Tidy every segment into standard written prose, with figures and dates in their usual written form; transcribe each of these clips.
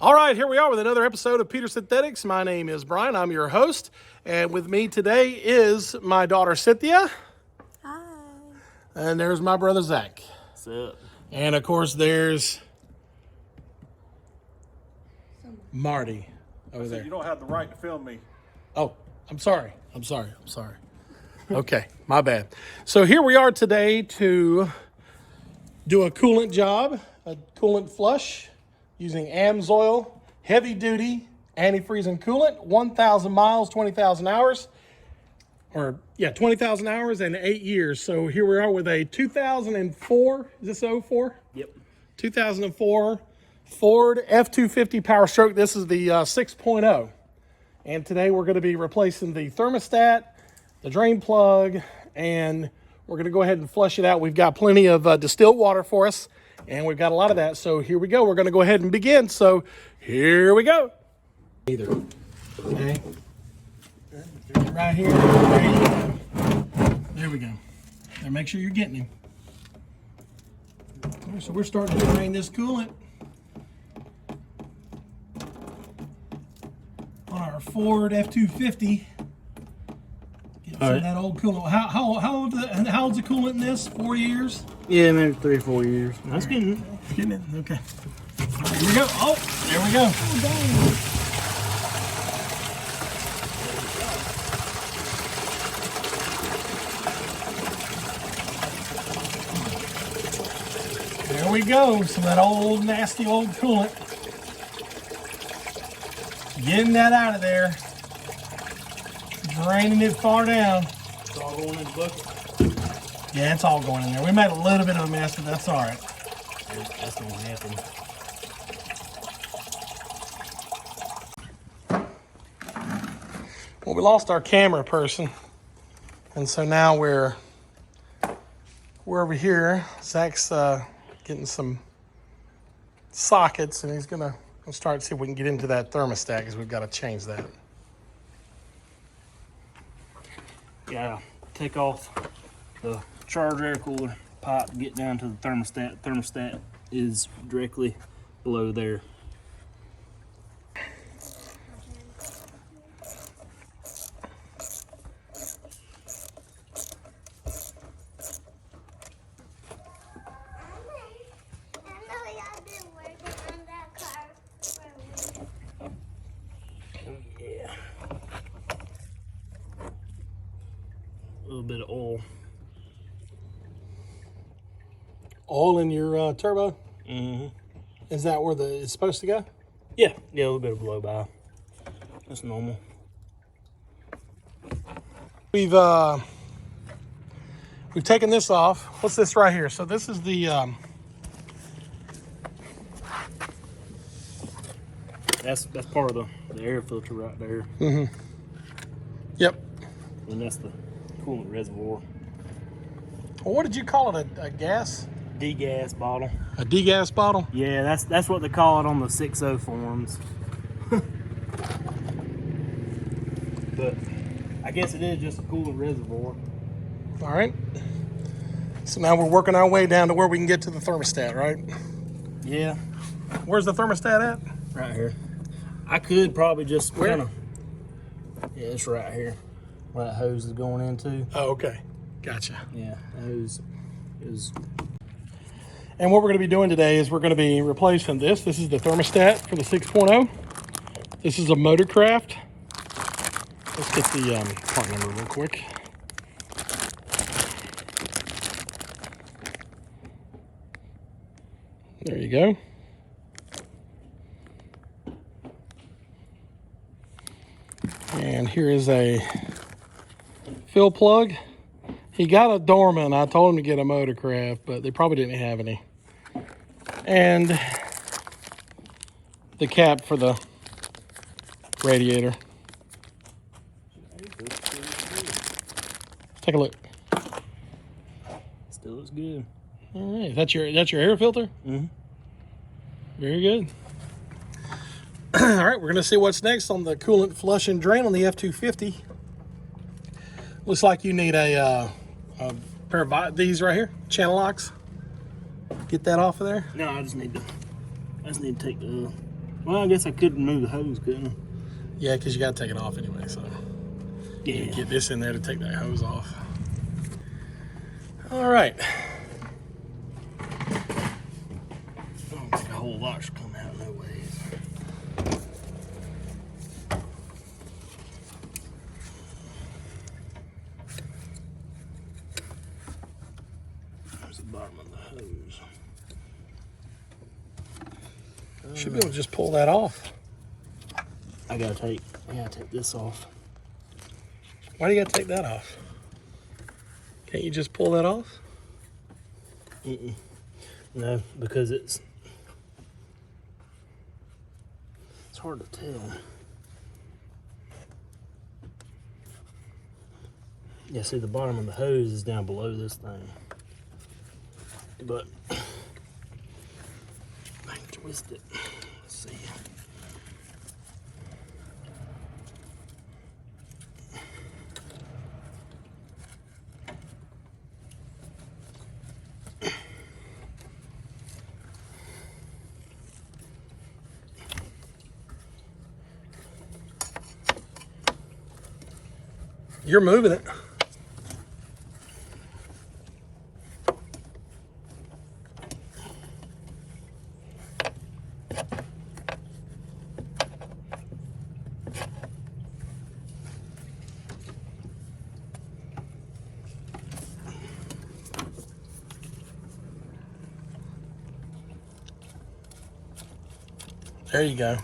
All right, here we are with another episode of Peter Synthetics. My name is Brian. I'm your host. And with me today is my daughter, Cynthia. Hi. And there's my brother, Zach. What's up? And, of course, there's Marty over there. You don't have the right to film me. Oh, I'm sorry. Okay, my bad. So here we are today to do a coolant job, a coolant flush using Amsoil heavy duty antifreezing coolant, 1,000 miles, 20,000 hours, 20,000 hours and 8 years. So here we are with a 2004, is this 04? Yep. 2004 Ford F250 Power Stroke. This is the 6.0. And today we're going to be replacing the thermostat, the drain plug, and we're going to go ahead and flush it out. We've got plenty of distilled water for us, and we've got a lot of that. So here we go. We're going to go ahead and begin. So here we go. Okay. Right here. There you go. There we go. Now make sure you're getting him. Okay, so we're starting to drain this coolant on our Ford F250. Get some of that old coolant. How old's the coolant in this? 4 years? Yeah, maybe 3 or 4 years. That's getting Getting it. Okay. All right, here we go. Oh, there we go. Oh, dang. There we go. So that old nasty old coolant. Getting that out of there. Draining it far down. It's all going in the bucket. Yeah, it's all going in there. We made a little bit of a mess, but that's all right. That's going to happen. Well, we lost our camera person, and so now we're over here. Zach's getting some sockets, and he's gonna start to see if we can get into that thermostat because we've got to change that. Gotta take off the charge air cooler pipe to get down to the thermostat. Thermostat is directly below there. Yeah. A little bit of oil. Oil in your turbo? Mm-hmm. Is that where it's supposed to go? Yeah, a little bit of blow by. That's normal. We've taken this off. What's this right here? So this is the That's part of the air filter right there. Mm-hmm. Yep. And that's the coolant reservoir. Well, what did you call it? A gas? Degas bottle. A degas bottle? Yeah, that's what they call it on the 6.0 forums. But I guess it is just a coolant reservoir. All right. So now we're working our way down to where we can get to the thermostat, right? Yeah, Where's the thermostat at? right here. I could probably just Where? kind of. Yeah, it's right here. Where that hose is going into. Oh, okay. Gotcha. Yeah, that hose is. And what we're going to be doing today is we're going to be replacing this. This is the thermostat for the 6.0. This is a Motorcraft. Let's get the part number real quick. There you go. And here is a fill plug. He got a Dorman. I told him to get a Motorcraft, but they probably didn't have any. And the cap for the radiator. Take a look. Still looks good. All right, that's your air filter? Mm-hmm. Very good. All right, we're gonna see what's next on the coolant flush and drain on the F250. Looks like you need a pair of these right here, channel locks. Get that off of there. No, I just need to take the Well, I guess I could remove the hose, couldn't I? Yeah, because you got to take it off anyway, so. Yeah. Get this in there to take that hose off. All right. I don't think a whole lot should come out, no way. There's the bottom of the hose. Should be able to just pull that off. I gotta take this off. Why do you got to take that off? Can't you just pull that off? No, because it's hard to tell. Yeah, see the bottom of the hose is down below this thing. But I can twist it. Let's see. You're moving it. There you go.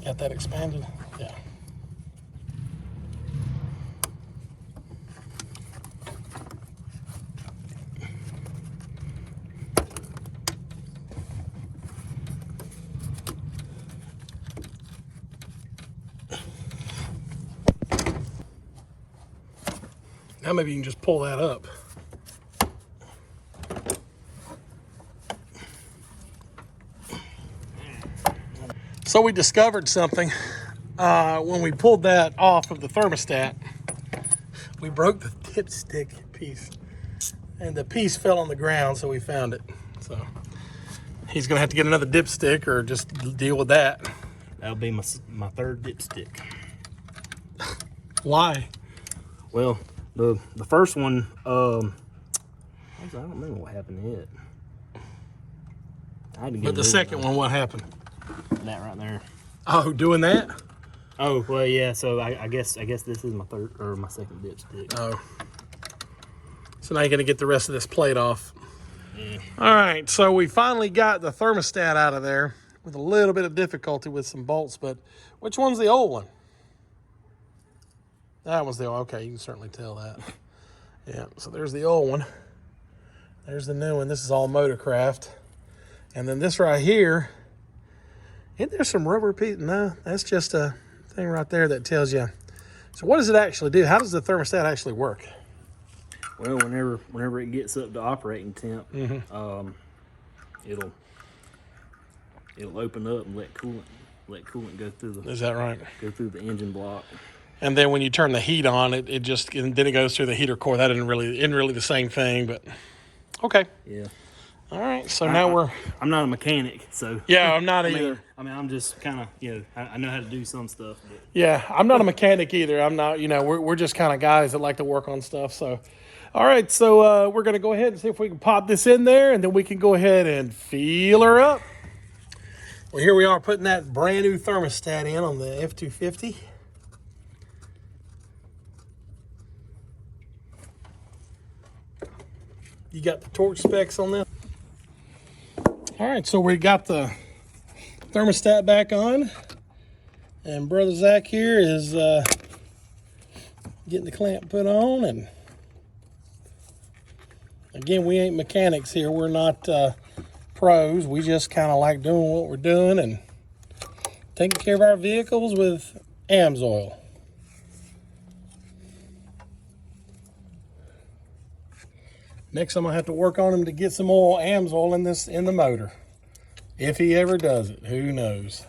Got that expanded? Yeah. Now maybe you can just pull that up. So we discovered something when we pulled that off of the thermostat. We broke the dipstick piece, and the piece fell on the ground, so we found it. So he's gonna have to get another dipstick or just deal with that. That'll be my third dipstick. Why? Well, the first one, I don't remember what happened to it. I had to get But the second one, what happened? that right there. Oh, doing that? Oh well, yeah. So I guess this is my third or my second dipstick. Oh. So now you're gonna get the rest of this plate off. Yeah. All right, so we finally got the thermostat out of there with a little bit of difficulty with some bolts, but which one's the old one? That one's the old, okay, you can certainly tell that. Yeah, so there's the old one. There's the new one. This is all Motorcraft. And then this right here, isn't there some rubber piece? No, that's just a thing right there that tells you. So what does it actually do? How does the thermostat actually work? Well, whenever it gets up to operating temp, it'll open up and let coolant go through the. Is that right? Go through the engine block. And then when you turn the heat on, it just, and then it goes through the heater core. That isn't really the same thing, but okay. Yeah. All right, so now I'm not a mechanic, so. Yeah, I'm not either. I'm just kind of, I know how to do some stuff. But. Yeah, I'm not a mechanic either. I'm not, we're just kind of guys that like to work on stuff. So, all right, so we're going to go ahead and see if we can pop this in there, and then we can go ahead and feel her up. Well, here we are putting that brand new thermostat in on the F250. You got the torque specs on this? All right, so we got the thermostat back on, and Brother Zach here is getting the clamp put on. And again, we ain't mechanics here. We're not pros. We just kind of like doing what we're doing and taking care of our vehicles with Amsoil. Next, I'm gonna have to work on them to get some more Amsoil in the motor. If he ever does it, who knows?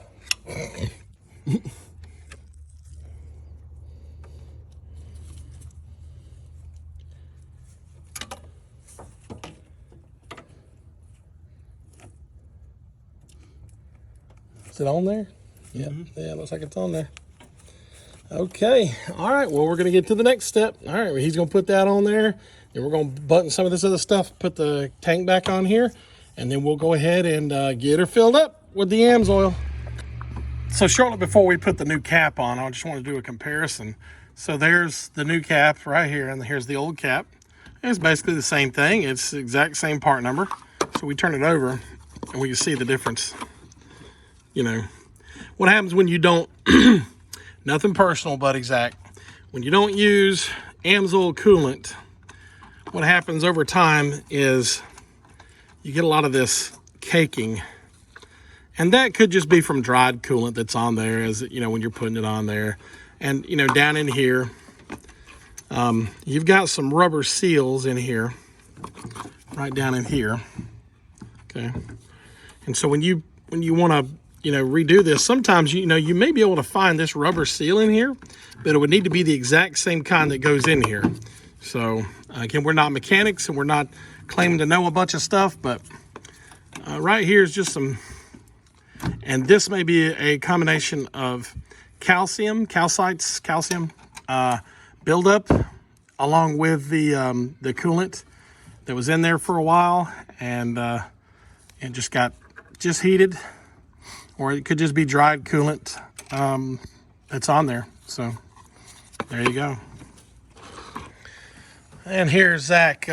Is it on there? Yeah, yeah, looks like it's on there. Okay, all right, well, we're gonna get to the next step. All right, well, he's gonna put that on there, and we're gonna button some of this other stuff, put the tank back on here, and then we'll go ahead and get her filled up with the Amsoil. So shortly before we put the new cap on, I just want to do a comparison. So there's the new cap right here, and here's the old cap. It's basically the same thing. It's the exact same part number. So we turn it over, and we can see the difference. You know, what happens when you don't, nothing personal, buddy Zach, when you don't use Amsoil coolant, what happens over time is you get a lot of this caking. And that could just be from dried coolant that's on there, as you know, when you're putting it on there. And you know, down in here, you've got some rubber seals in here, right down in here. Okay. And so when you want to, you know, redo this, sometimes, you know, you may be able to find this rubber seal in here, but it would need to be the exact same kind that goes in here. So again, we're not mechanics and we're not claiming to know a bunch of stuff, but right here is just some, and this may be a combination of calcium buildup along with the coolant that was in there for a while, and just heated, or it could just be dried coolant that's on there. So there you go. And here's Zach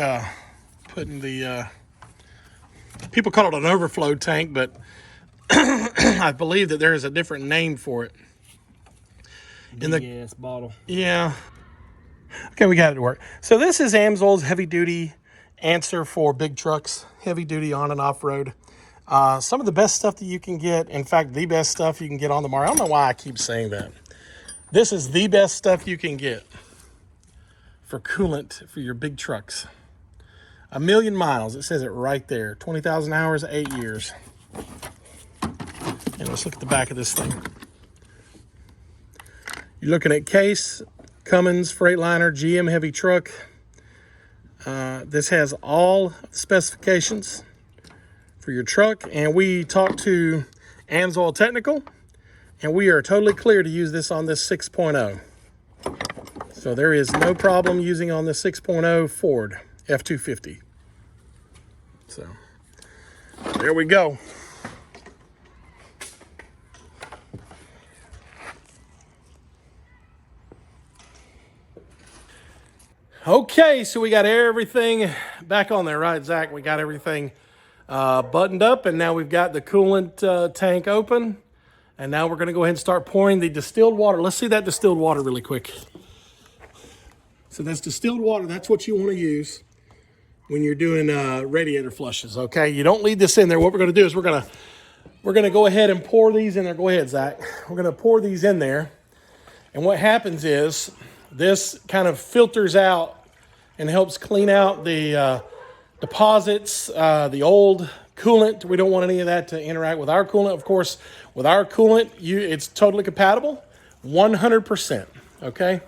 putting the people call it an overflow tank, but I believe that there is a different name for it. In the bottle. Yeah. Okay, we got it to work. So this is Amsoil's heavy duty answer for big trucks, heavy duty on and off road. Some of the best stuff that you can get, in fact, the best stuff you can get on the market. I don't know why I keep saying that. This is the best stuff you can get for coolant for your big trucks. 1,000,000 miles, it says it right there. 20,000 hours, 8 years. And let's look at the back of this thing. You're looking at Case, Cummins, Freightliner, GM heavy truck. This has all specifications for your truck, and we talked to Amsoil Technical, and we are totally clear to use this on this 6.0. So there is no problem using on the 6.0 Ford F250. So there we go. Okay, so we got everything back on there, right, Zach? We got everything buttoned up, and now we've got the coolant tank open. And now we're going to go ahead and start pouring the distilled water. Let's see that distilled water really quick. So that's distilled water. That's what you want to use when you're doing radiator flushes, okay? You don't leave this in there. What we're going to do is we're going to go ahead and pour these in there. Go ahead, Zach. We're going to pour these in there. And what happens is this kind of filters out and helps clean out the deposits, the old coolant. We don't want any of that to interact with our coolant. Of course, with our coolant, it's totally compatible, 100%, okay?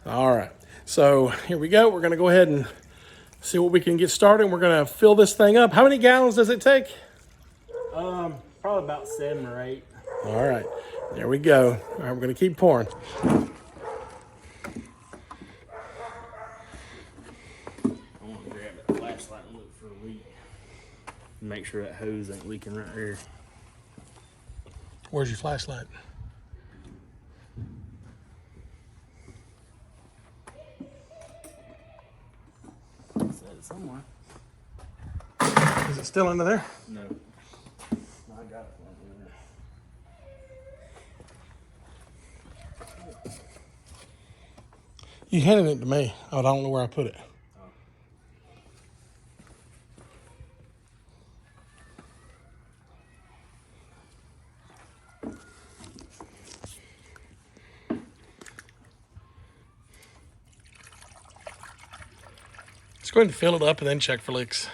All right, so here we go. We're gonna go ahead and see what we can get started. We're gonna fill this thing up. How many gallons does it take? Probably about 7 or 8. All right, there we go. All right, we're gonna keep pouring. Make sure that hose ain't leaking right here. Where's your flashlight? It's somewhere. Is it still under there? No. I got it. You handed it to me. Oh, I don't know where I put it. Let's go ahead and fill it up and then check for leaks.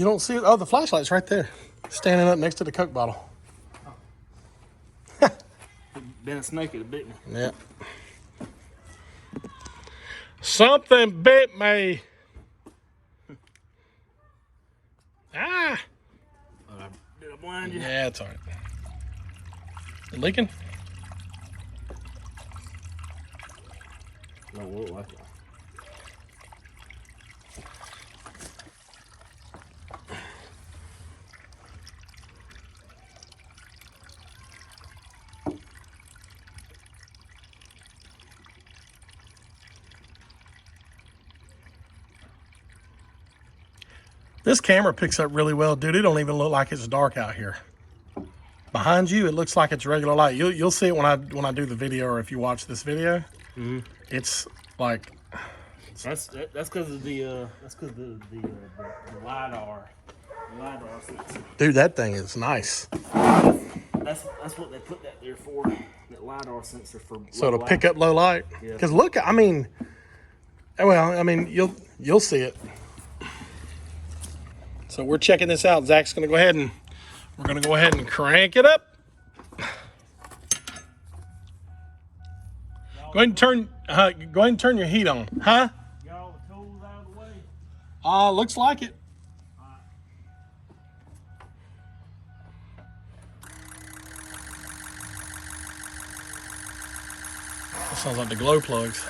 You don't see it? Oh, the flashlight's right there. Standing up next to the Coke bottle. Been a snake, it bit me. Yeah. Something bit me. Ah! Did I blind you? Yeah, it's all right. It leaking? No, it look like it. This camera picks up really well, dude. It don't even look like it's dark out here. Behind you, it looks like it's regular light. You'll see it when I do the video, or if you watch this video. Mm-hmm. It's like That's because of the lidar. The lidar sensor. dude, that thing is nice. That's what they put that there for. That lidar sensor for. So it'll pick up low light. Yeah. Because look, I mean, you'll see it. So we're checking this out. Zach's gonna go ahead and crank it up. Go ahead and turn your heat on, huh? Got all the tools out of the way. Looks like it. That sounds like the glow plugs.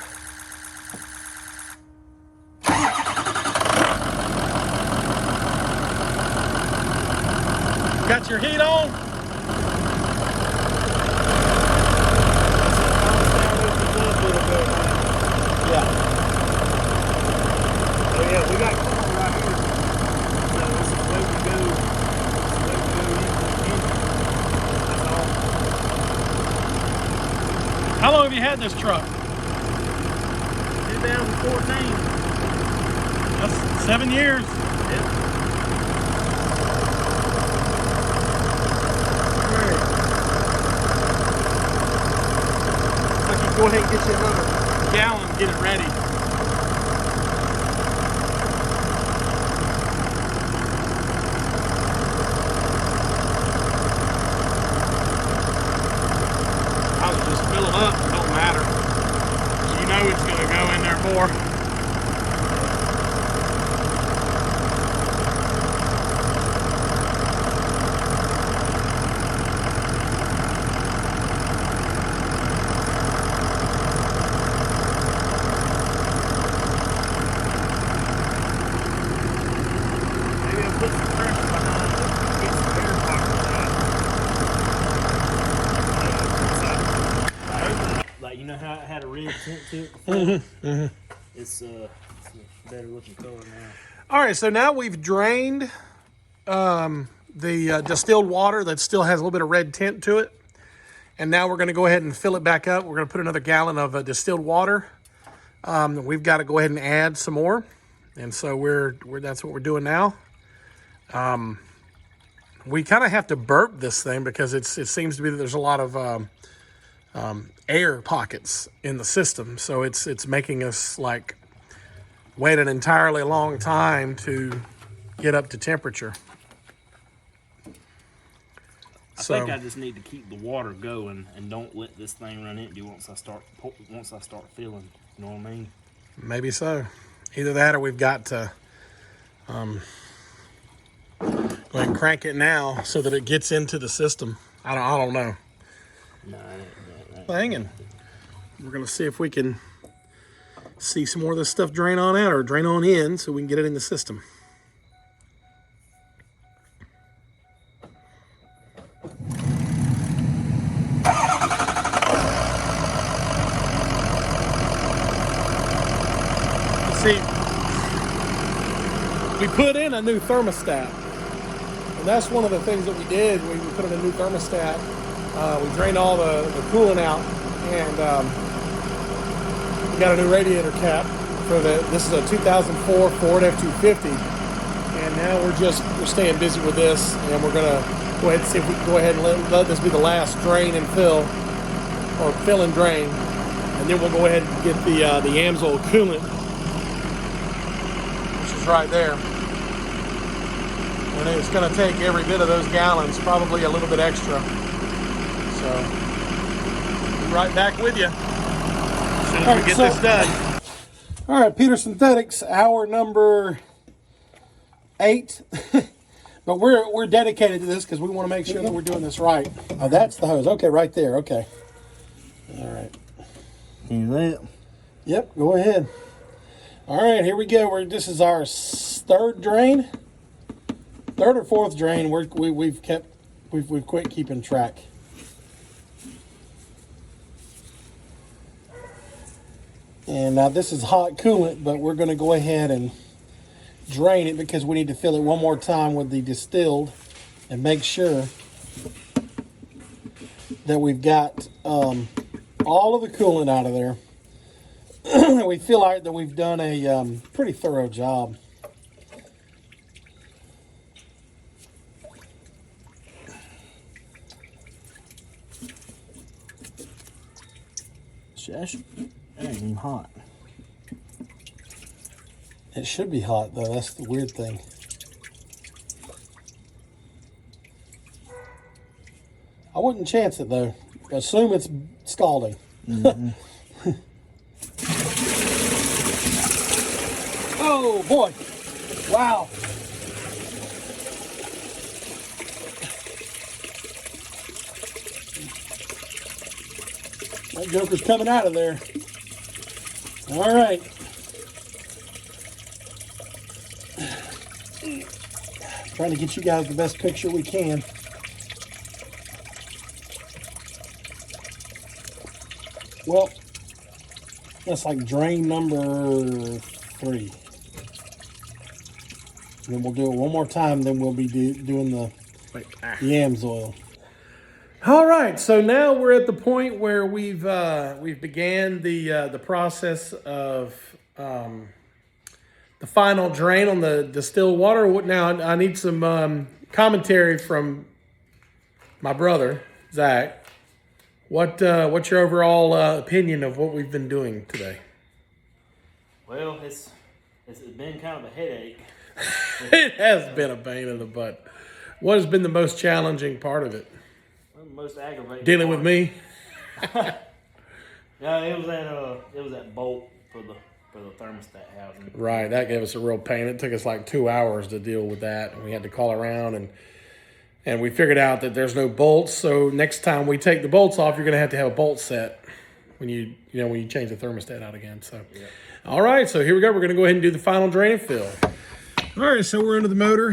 Got your heat on? Yeah. Oh yeah, we got coolant right here. So this is where we go. That's all. How long have you had this truck? 2014. That's 7 years. Yep. Go ahead and get you another gallon and get it ready. I'll just fill it up, it don't matter. You know it's gonna go in there more. Put some pressure behind it, get some air pockets out. Like you know how it had a red tint to it before? It's a better looking color now. All right, so now we've drained the distilled water that still has a little bit of red tint to it. And now we're gonna go ahead and fill it back up. We're gonna put another gallon of distilled water. We've got to go ahead and add some more. And so that's what we're doing now. We kind of have to burp this thing because it seems to be that there's a lot of air pockets in the system. So it's making us like wait an entirely long time to get up to temperature. I think I just need to keep the water going and don't let this thing run empty once I start filling. You know what I mean? Maybe so. Either that or we've got to go ahead and crank it now so that it gets into the system. I don't know. No, Hanging. We're gonna see if we can see some more of this stuff drain on out or drain on in so we can get it in the system. See, we put in a new thermostat, and that's one of the things that we did. We put in a new thermostat. We drained all the coolant out, and we got a new radiator cap for this is a 2004 Ford F250, and now we're staying busy with this, and we're gonna go ahead and see if we can go ahead and let this be the last drain and fill, or fill and drain, and then we'll go ahead and get the Amsoil coolant, which is right there. And it's going to take every bit of those gallons, probably a little bit extra. So, be right back with you as soon as we get this done. All right, Peter Synthetics, hour number 8. But we're dedicated to this because we want to make sure that we're doing this right. Oh, that's the hose. Okay, right there. Okay. All right. See that? Yep, go ahead. All right, here we go. This is our 3rd drain. 3rd or 4th drain. We've quit keeping track. And now this is hot coolant, but we're going to go ahead and drain it because we need to fill it one more time with the distilled and make sure that we've got all of the coolant out of there. We feel like that we've done a pretty thorough job. That ain't even hot. It should be hot though, that's the weird thing. I wouldn't chance it though. Assume it's scalding. Mm-hmm. Oh boy, wow. That joker's coming out of there. All right. Trying to get you guys the best picture we can. Well, that's like drain number 3. And then we'll do it one more time, then we'll be doing the Amsoil. All right, so now we're at the point where we've began the process of the final drain on the distilled water. Now I need some commentary from my brother Zach. What's your overall opinion of what we've been doing today? Well, it's been kind of a headache. It has been a pain in the butt. What has been the most challenging part of it? Well, the most aggravating. Dealing with me. Yeah, it was that bolt for the thermostat housing. Right, that gave us a real pain. It took us like 2 hours to deal with that, and we had to call around and we figured out that there's no bolts. So next time we take the bolts off, you're going to have a bolt set when you change the thermostat out again. So, yeah. All right, so here we go. We're going to go ahead and do the final drain and fill. All right, so we're into the motor.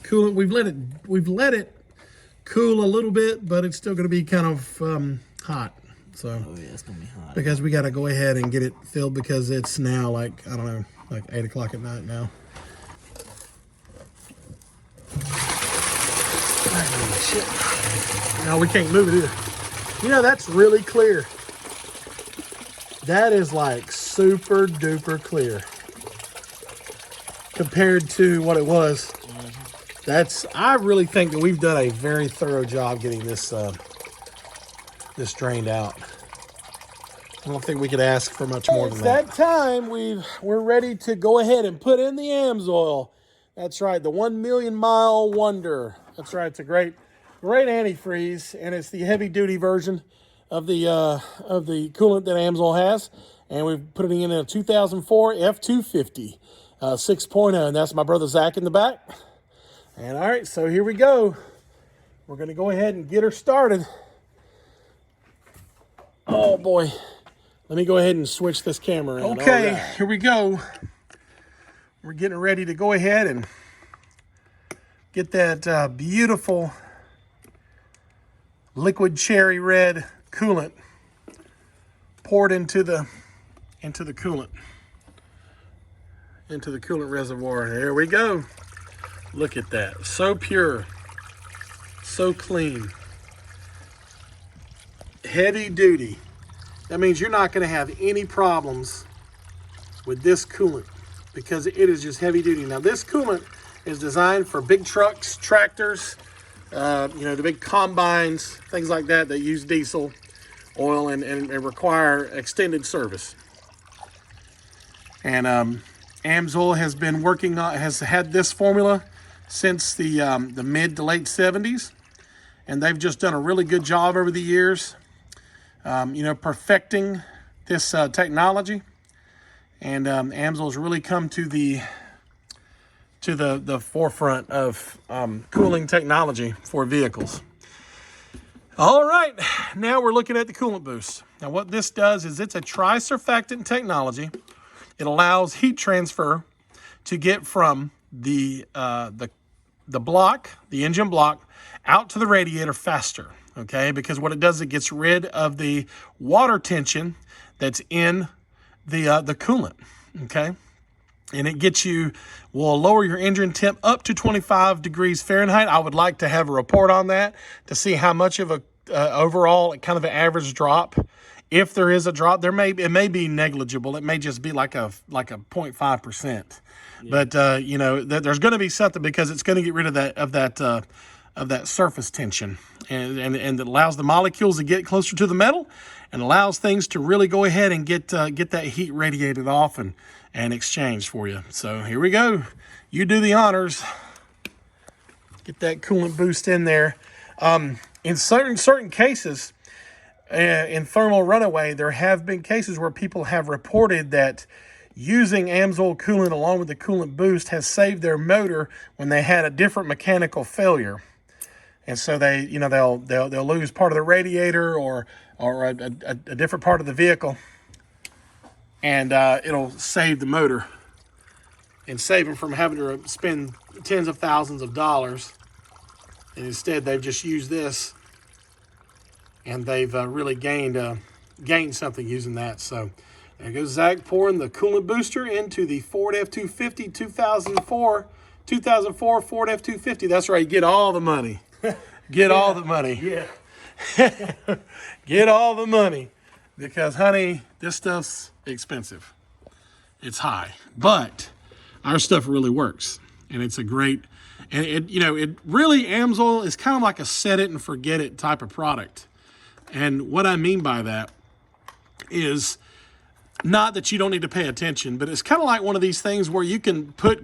Coolant. We've let it cool a little bit, but it's still going to be kind of hot. So, oh yeah, it's gonna be hot. Because we got to go ahead and get it filled because it's now like, I don't know, like 8 o'clock at night now. Oh, shit. No, we can't move it either. You know, that's really clear. That is like super duper clear compared to what it was. I really think that we've done a very thorough job getting this this drained out. I don't think we could ask for much more than that. It's that time. We're ready to go ahead and put in the Amsoil. That's right, the 1 million mile wonder. That's right, it's a great antifreeze, and it's the heavy duty version of the coolant that Amsoil has. And we've put it in a 2004 F250 6.0, and that's my brother Zach in the back. And all right, so here we go. We're gonna go ahead and get her started. Oh boy. Let me go ahead and switch this camera around. Okay, right. Here we go. We're getting ready to go ahead and get that beautiful liquid cherry red coolant poured into the coolant reservoir. There we go. Look at that. So pure. So clean. Heavy duty. That means you're not going to have any problems with this coolant because it is just heavy duty. Now this coolant is designed for big trucks, tractors, the big combines, things like that use diesel oil and require extended service. And Amsoil has been has had this formula since the mid to late 70s, and they've just done a really good job over the years, perfecting this technology. And Amsoil's really come to the forefront of cooling technology for vehicles. All right, now we're looking at the Coolant Boost. Now what this does is it's a tri-surfactant technology. It allows heat transfer to get from the block, the engine block, out to the radiator faster, okay? Because what it does, it gets rid of the water tension that's in the coolant, okay? And it will lower your engine temp up to 25 degrees Fahrenheit. I would like to have a report on that to see how much of a overall kind of an average drop. If there is a drop, it may be negligible. It may just be like a 0.5%. Yeah. But there's going to be something, because it's going to get rid of that surface tension, and it allows the molecules to get closer to the metal, and allows things to really go ahead and get that heat radiated off and exchanged for you. So here we go. You do the honors. Get that Coolant Boost in there. In certain cases, in thermal runaway, there have been cases where people have reported that using Amsoil coolant along with the Coolant Boost has saved their motor when they had a different mechanical failure. And so they'll lose part of the radiator or a different part of the vehicle, and it'll save the motor and save them from having to spend tens of thousands of dollars. And instead, they've just used this, and they've really gained something using that. So there goes Zach pouring the coolant booster into the Ford F250 2004 Ford F250. That's right, get all the money. Get all the money. Yeah. Get all the money, because honey, this stuff's expensive. It's high, but our stuff really works, and it's a great. And it really, Amsoil is kind of like a set it and forget it type of product. And what I mean by that is not that you don't need to pay attention, but it's kind of like one of these things where you can put,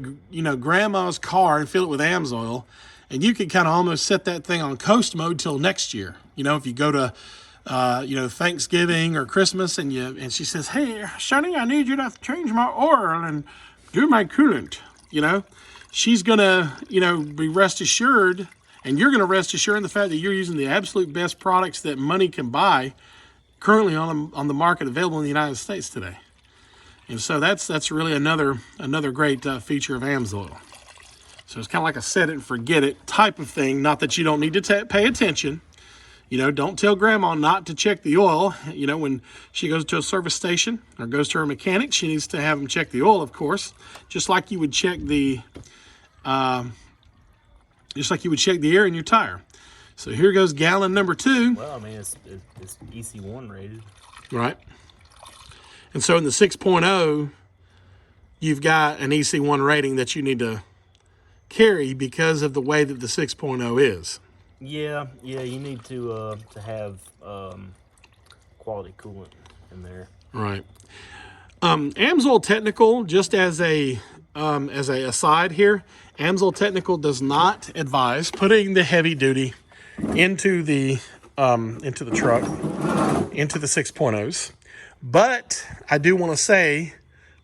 grandma's car and fill it with Amsoil, and you can kind of almost set that thing on coast mode till next year. If you go to, Thanksgiving or Christmas, and she says, "Hey, Sonny, I need you to change my oil and do my coolant," she's gonna, be rest assured, and you're gonna rest assured in the fact that you're using the absolute best products that money can buy currently on the market available in the United States today. And so that's really another great feature of Amsoil. So it's kind of like a set it and forget it type of thing. Not that you don't need to pay attention. Don't tell grandma not to check the oil. When she goes to a service station or goes to her mechanic, she needs to have them check the oil, of course, just like you would check the air in your tire. So here goes gallon number 2. Well, I mean, it's EC1 rated. Right. And so in the 6.0, you've got an EC1 rating that you need to carry because of the way that the 6.0 is. Yeah, you need to have quality coolant in there. Right. Amsoil Technical, just as a aside here, Amsoil Technical does not advise putting the heavy duty into the truck, into the 6.0s. But I do want to say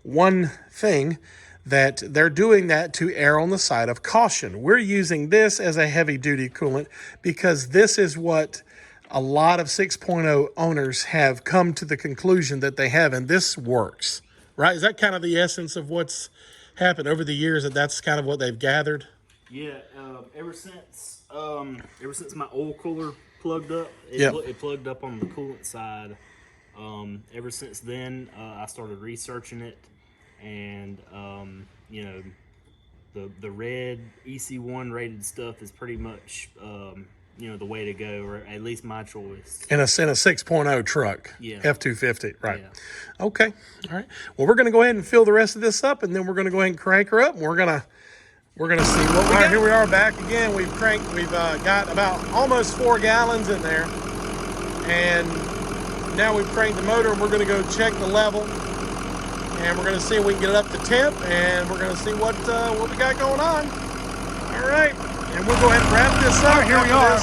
one thing, that they're doing that to err on the side of caution. We're using this as a heavy-duty coolant because this is what a lot of 6.0 owners have come to the conclusion that they have, and this works, right? Is that kind of the essence of what's happened over the years, that's kind of what they've gathered? Yeah, ever since my oil cooler plugged up, it plugged up on the coolant side. Ever since then, I started researching it. And the red EC1 rated stuff is pretty much the way to go, or at least my choice. In a 6.0 truck, yeah. F250, right? Yeah. Okay, all right. Well, we're gonna go ahead and fill the rest of this up, and then we're gonna go ahead and crank her up. And we're gonna see what we got. Here we are back again. We've got about almost 4 gallons in there, and now we've cranked the motor, and we're gonna go check the level. And we're going to see if we can get it up to temp, and we're going to see what we got going on. All All right, and we'll go ahead and wrap this up. Here we are.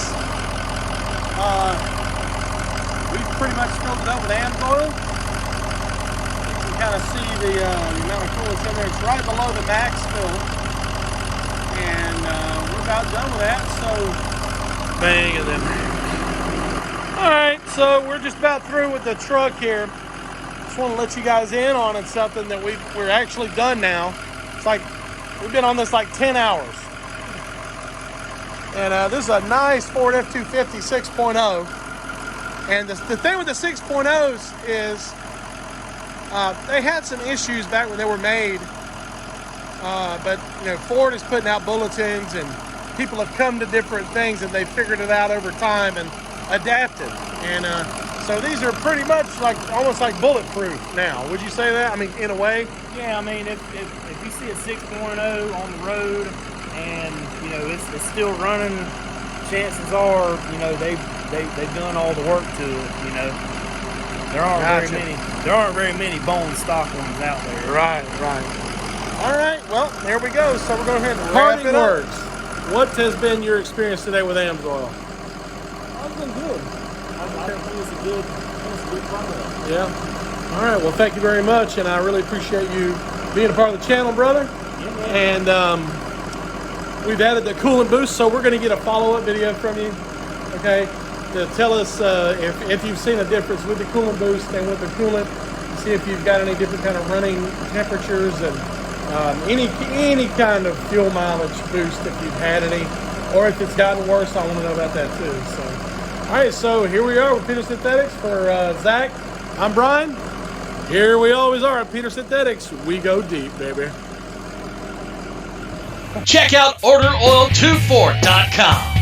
We've pretty much filled it up with Amsoil. You can kind of see the amount of coolant in there. It's right below the max fill. And we're about done with that, so Bang, and then. All right, so we're just about through with the truck here. Just want to let you guys in on it, something that we're actually done now. It's like we've been on this like 10 hours. And this is a nice Ford F250 6.0. And the thing with the 6.0s is they had some issues back when they were made. But you know, Ford is putting out bulletins, and people have come to different things, and they've figured it out over time and adapted. And so these are pretty much like almost like bulletproof now. Would you say that? I mean, in a way. Yeah, I mean, if you see a 6.0 on the road and you know it's still running, chances are you know they've done all the work to it. You know, there aren't very many bone stock ones out there. Right. All right, well, there we go. So we're going to wrap Parting it up. words. What has been your experience today with Amsoil? It's been good. I think it's a good product. Yeah. All right, well, thank you very much, and I really appreciate you being a part of the channel, brother. Yeah, And we've added the Coolant Boost, so we're going to get a follow-up video from you, okay, to tell us if you've seen a difference with the Coolant Boost and with the coolant, see if you've got any different kind of running temperatures and any kind of fuel mileage boost if you've had any, or if it's gotten worse. I want to know about that too. So, all right, so here we are with Peter Synthetics. For Zach, I'm Brian. Here we always are at Peter Synthetics. We go deep, baby. Check out OrderOil24.com.